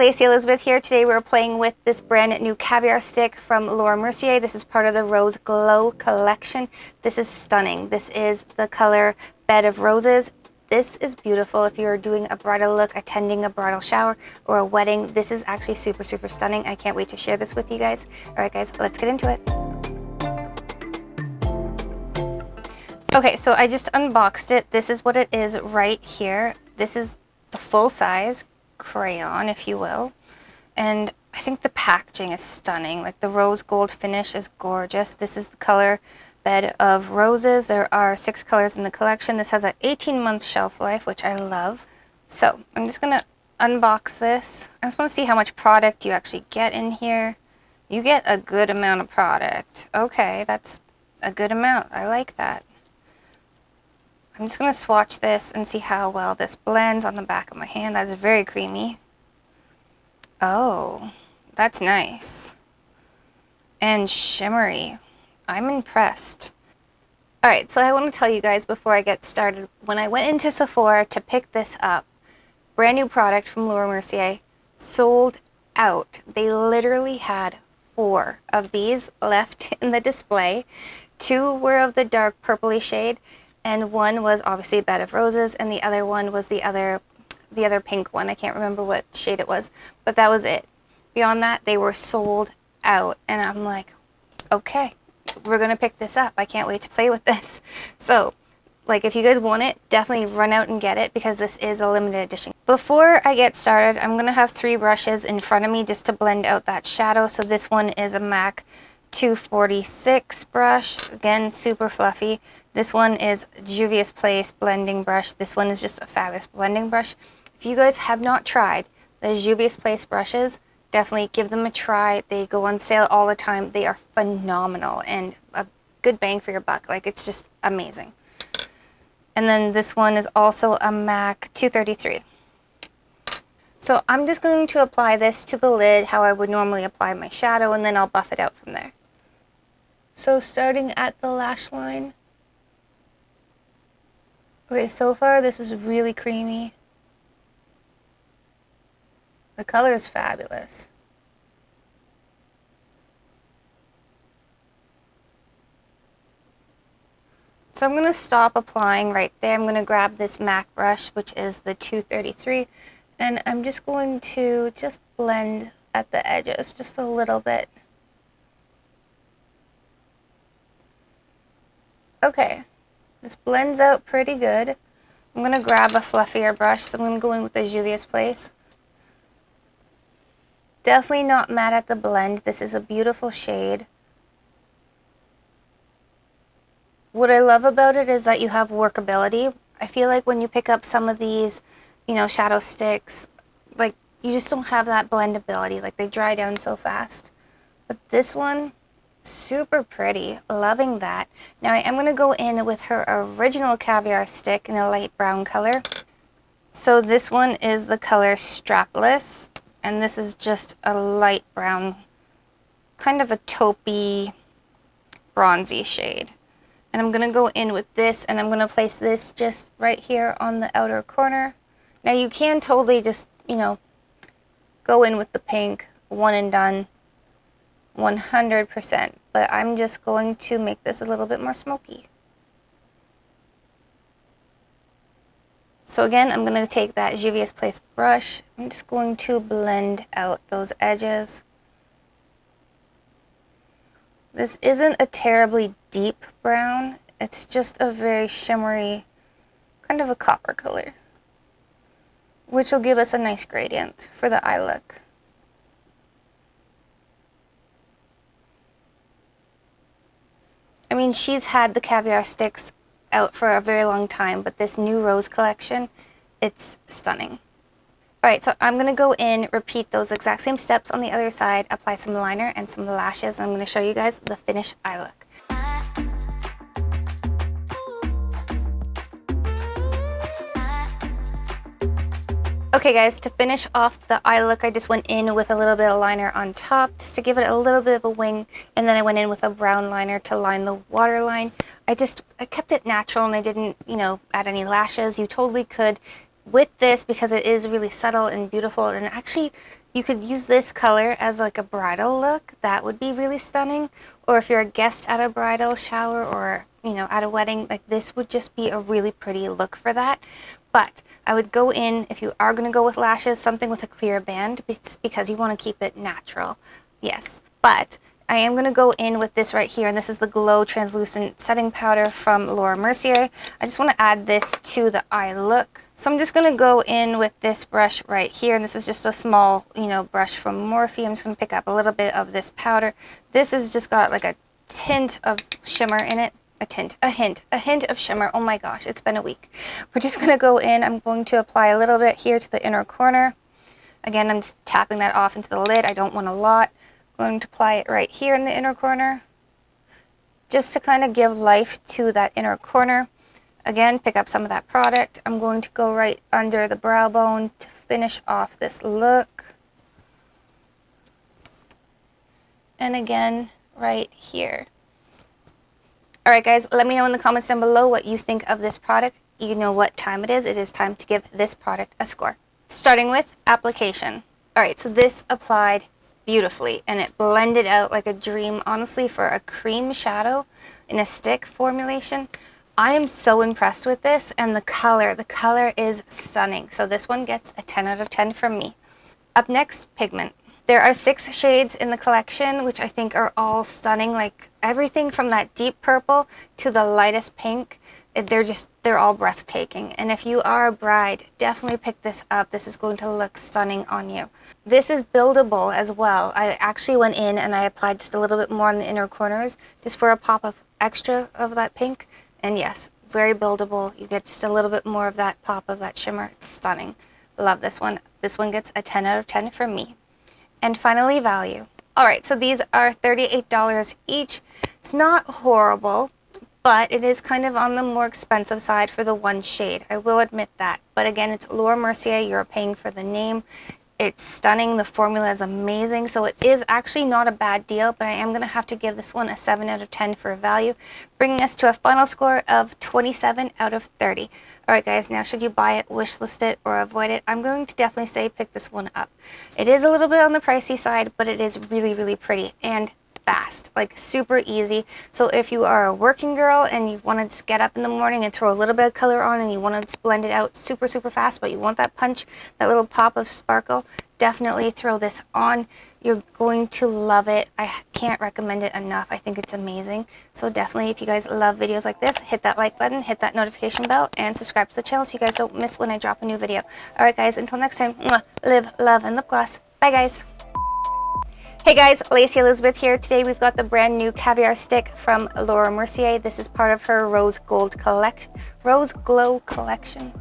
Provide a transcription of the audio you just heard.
Lacey Elizabeth here. Today we're playing with this brand new caviar stick from Laura Mercier. This is part of the Rose Glow collection. This is stunning. This is the color Bed of Roses. This is beautiful if you're doing a bridal look, attending a bridal shower, or a wedding. This is actually super, super stunning. I can't wait to share this with you guys. All right, guys, let's get into it. Okay, so I just unboxed it. This is what it is right here. This is the full size crayon, if you will. And I think the packaging is stunning. Like the rose gold finish is gorgeous. This is the color Bed of Roses. There are 6 colors in the collection. This has an 18-month shelf life, which I love. So I'm just gonna unbox this. I just want to see how much product you actually get in here. You get a good amount of product. Okay, that's a good amount. I like that. I'm just going to swatch this and see how well this blends on the back of my hand. That's very creamy. Oh, that's nice. And shimmery. I'm impressed. Alright, so I want to tell you guys before I get started, when I went into Sephora to pick this up, brand new product from Laura Mercier, sold out. They literally had 4 of these left in the display. 2 were of the dark purpley shade, and 1 was obviously Bed of Roses, and the other one was the other pink one. I can't remember what shade it was, but that was it. Beyond that, they were sold out, and I'm like, okay, we're gonna pick this up. I can't wait to play with this. So, like, if you guys want it, definitely run out and get it because this is a limited edition. Before I get started, I'm gonna have 3 brushes in front of me just to blend out that shadow. So this one is a MAC 246 brush, again super fluffy. This one is Juvia's Place blending brush. This one is just a fabulous blending brush. If you guys have not tried the Juvia's Place brushes, definitely give them a try. They go on sale all the time. They are phenomenal and a good bang for your buck. Like, it's just amazing. And then this one is also a MAC 233. So I'm just going to apply this to the lid how I would normally apply my shadow, and then I'll buff it out from there. So starting at the lash line. Okay, so far this is really creamy. The color is fabulous. So I'm going to stop applying right there. I'm going to grab this MAC brush, which is the 233, and I'm just going to just blend at the edges just a little bit. Okay, this blends out pretty good. I'm going to grab a fluffier brush, so I'm going to go in with the Juvia's Place. Definitely not mad at the blend. This is a beautiful shade. What I love about it is that you have workability. I feel like when you pick up some of these, you know, shadow sticks, like, you just don't have that blendability. Like, they dry down so fast. But this one, super pretty. Loving that. Now I am going to go in with her original caviar stick in a light brown color. So this one is the color Strapless, and this is just a light brown, kind of a taupey, bronzy shade. And I'm going to go in with this, and I'm going to place this just right here on the outer corner. Now you can totally just, you know, go in with the pink, one and done, 100%. But I'm just going to make this a little bit more smoky. So again, I'm going to take that Juvia's Place brush. I'm just going to blend out those edges. This isn't a terribly deep brown. It's just a very shimmery, kind of a copper color, which will give us a nice gradient for the eye look. I mean, she's had the caviar sticks out for a very long time, but this new rose collection, it's stunning. Alright, so I'm going to go in, repeat those exact same steps on the other side, apply some liner and some lashes, and I'm going to show you guys the finished eye look. Okay guys, to finish off the eye look, I just went in with a little bit of liner on top just to give it a little bit of a wing, and then I went in with a brown liner to line the waterline. I kept it natural and I didn't, you know, add any lashes. You totally could with this because it is really subtle and beautiful, and actually You could use this color as like a bridal look. That would be really stunning. Or if you're a guest at a bridal shower or, you know, at a wedding, like this would just be a really pretty look for that. But I would go in, if you are going to go with lashes, something with a clear band because you want to keep it natural. Yes. But I am going to go in with this right here, and this is the Glow Translucent Setting Powder from Laura Mercier. I just want to add this to the eye look. So I'm just going to go in with this brush right here, and this is just a small, you know, brush from Morphe. I'm just going to pick up a little bit of this powder. This has just got like a tint of shimmer in it. A hint of shimmer. Oh my gosh, it's been a week. We're just going to go in. I'm going to apply a little bit here to the inner corner. Again, I'm just tapping that off into the lid. I don't want a lot. I'm going to apply it right here in the inner corner, just to kind of give life to that inner corner. Again, pick up some of that product. I'm going to go right under the brow bone to finish off this look. And again, right here. Alright guys, let me know in the comments down below what you think of this product. You know what time it is. It is time to give this product a score. Starting with application. Alright, so this applied beautifully and it blended out like a dream. Honestly, for a cream shadow in a stick formulation, I am so impressed with this, and the color is stunning. So this one gets a 10 out of 10 from me. Up next, pigment. There are 6 shades in the collection, which I think are all stunning. Like everything from that deep purple to the lightest pink, they're all breathtaking. And if you are a bride, definitely pick this up. This is going to look stunning on you. This is buildable as well. I actually went in and I applied just a little bit more on the inner corners, just for a pop of extra of that pink. And yes, very buildable. You get just a little bit more of that pop of that shimmer. It's stunning. Love this one. This one gets a 10 out of 10 from me. And finally, value. Alright, so these are $38 each. It's not horrible, but it is kind of on the more expensive side for the one shade. I will admit that. But again, it's Laura Mercier. You're paying for the name. It's stunning. The formula is amazing. So it is actually not a bad deal, but I am going to have to give this one a 7 out of 10 for value, bringing us to a final score of 27 out of 30. Alright guys, now should you buy it, wish list it, or avoid it, I'm going to definitely say pick this one up. It is a little bit on the pricey side, but it is really, really pretty and fast, like super easy. So if you are a working girl and you want to just get up in the morning and throw a little bit of color on and you want to just blend it out super, super fast, but you want that punch, that little pop of sparkle, definitely throw this on. You're going to love it. I can't recommend it enough. I think it's amazing. So definitely, if you guys love videos like this, hit that like button, hit that notification bell, and subscribe to the channel so you guys don't miss when I drop a new video. Alright guys, until next time, live, love, and lip gloss. Bye guys. Hey guys, Lacey Elizabeth here. Today we've got the brand new Caviar Stick from Laura Mercier. This is part of her Rose Glow collection.